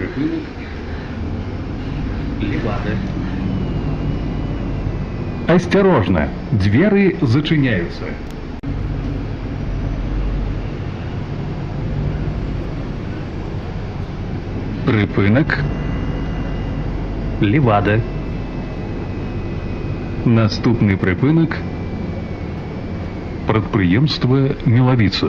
припинок. Левада. Осторожно, двери зачиняются. Припинок. Левада. Наступний припинок. Прадпрыемства Мілавіца.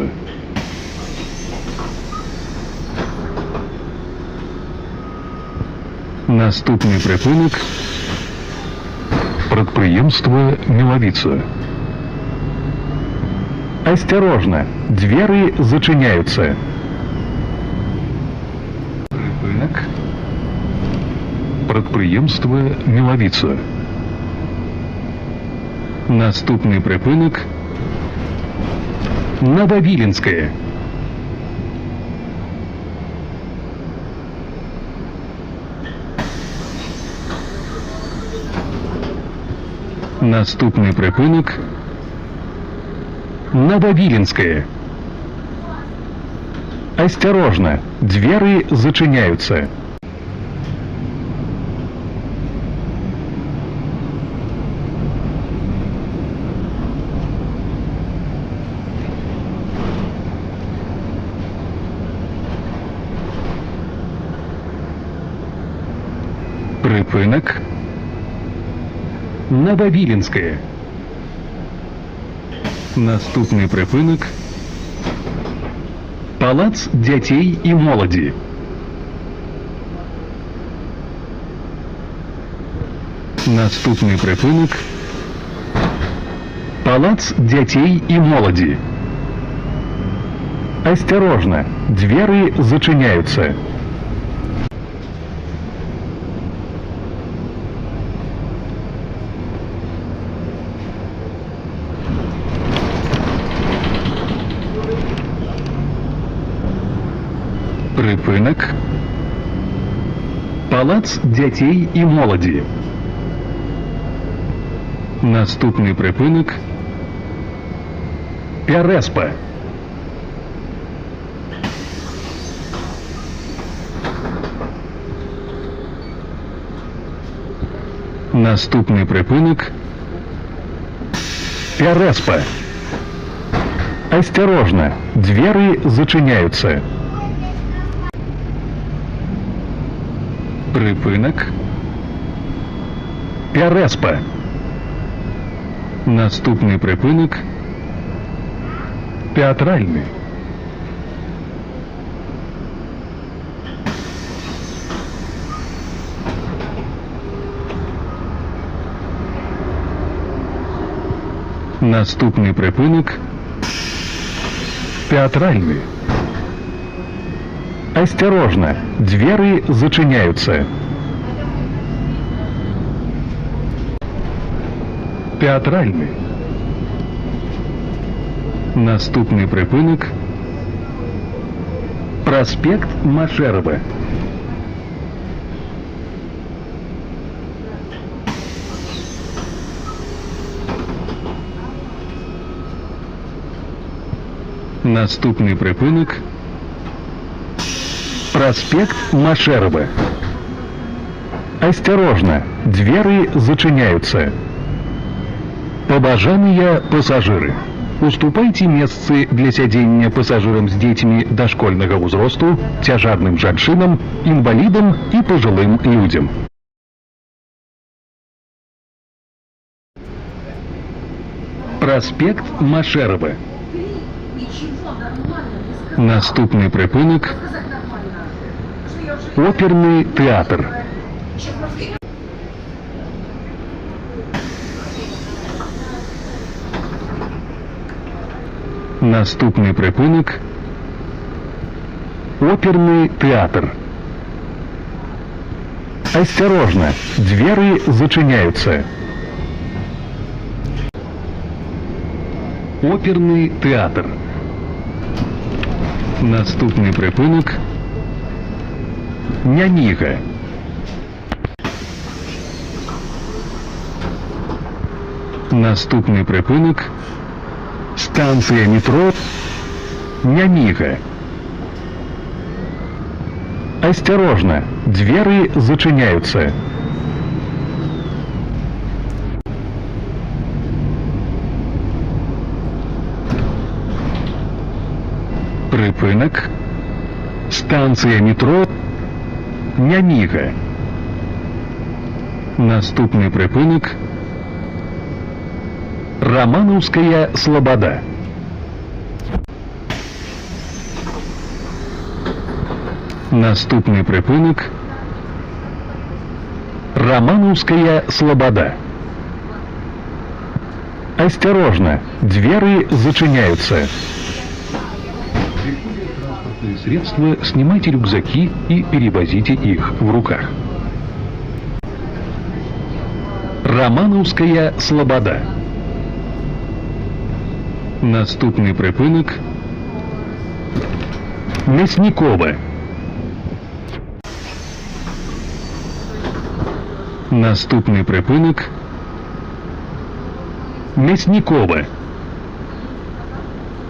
Наступний припинок. Прадпрыемства Мілавіца. Осторожно, двери зачиняются. Припинок. Прадпрыемства Мілавіца. Наступний припинок. Нововиленское. Наступний припинок. Нововиленское. Осторожно, двери зачиняются. Припинок. Нововиленское. Наступний припинок. Палац дзяцей і моладзі. Наступний припинок. Палац дзяцей і моладзі. Осторожно, двери зачиняются. Припинок. Палац дзяцей і моладзі. Наступний припинок. Пярэспа. Наступний припинок. Пярэспа. Осторожно, двери зачиняются. Припинок. Пярэспа. Наступний припинок. Театральний. Наступний припинок. Театральный. Осторожно, двери зачиняются. Театральный. Наступний припинок. Проспект Машерова. Наступний припинок. Проспект Машерова. Осторожно, двери зачиняются. Пабажаныя пасажыры. Уступайце месцы для сядзення пасажырам з дзецьмі дашкольнага ўзросту, цяжарным жанчынам, інвалідам і пажылым людзям. Проспект Машерова. Наступны прыпынак. Оперны тэатр. Наступны прыпынак. Оперны тэатр. Осторожно, двери зачиняются. Оперный театр. Наступный прыпынак. Няніга. Наступный прыпынак. Станция метро Няніга. Осторожно, двери зачиняются. Припинок. Станція метро Няніга. Наступний припинок Романовская Слобода. Наступний припинок Романовская Слобода. Осторожно, двери зачиняются. Транспортные средства, снимайте рюкзаки и перевозите их в руках. Романовская Слобода. Наступний припинок Мясникова. Наступний припинок Мясникова.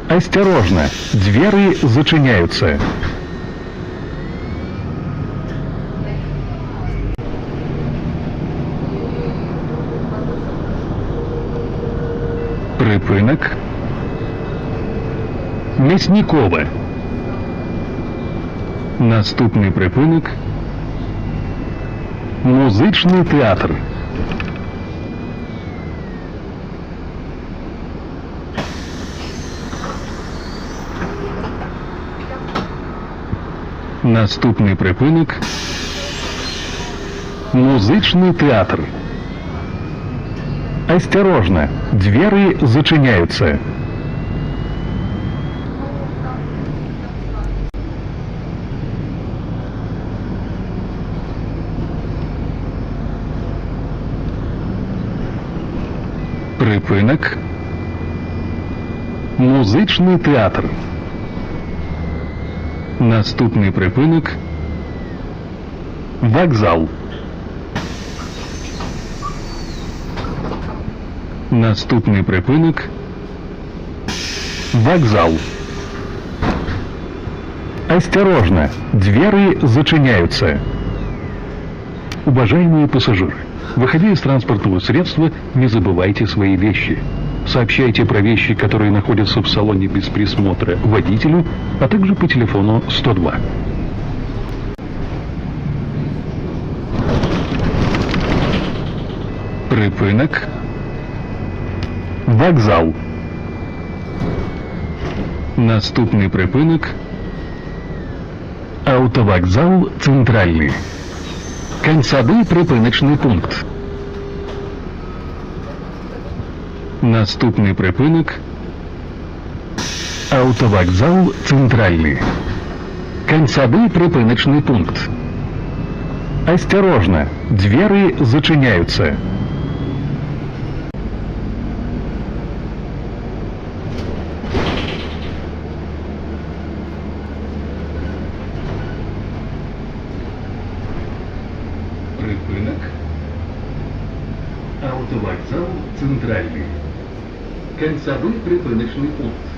Осторожно, двери зачиняются. Припинок Мясникова. Наступний припинок Музичний театр. Наступний припинок Музичний театр. Осторожно, двери зачиняются. Припинок Музичний театр. Наступний припинок Вокзал. Наступний припинок Вокзал. Осторожно, двери зачиняются. Уважаемые пассажиры, выходя из транспортного средства, не забывайте свои вещи. Сообщайте про вещи, которые находятся в салоне без присмотра, водителю, а также по телефону 102. Припинок Вокзал. Наступний припинок Автовокзал Центральный. Кінцевий припиночний пункт. Наступний припинок Автовокзал Центральный. Кінцевий припиночный пункт. Осторожно, двери зачиняются. Припинок Автовокзал Центральный. Кінцевий припиночний пункт.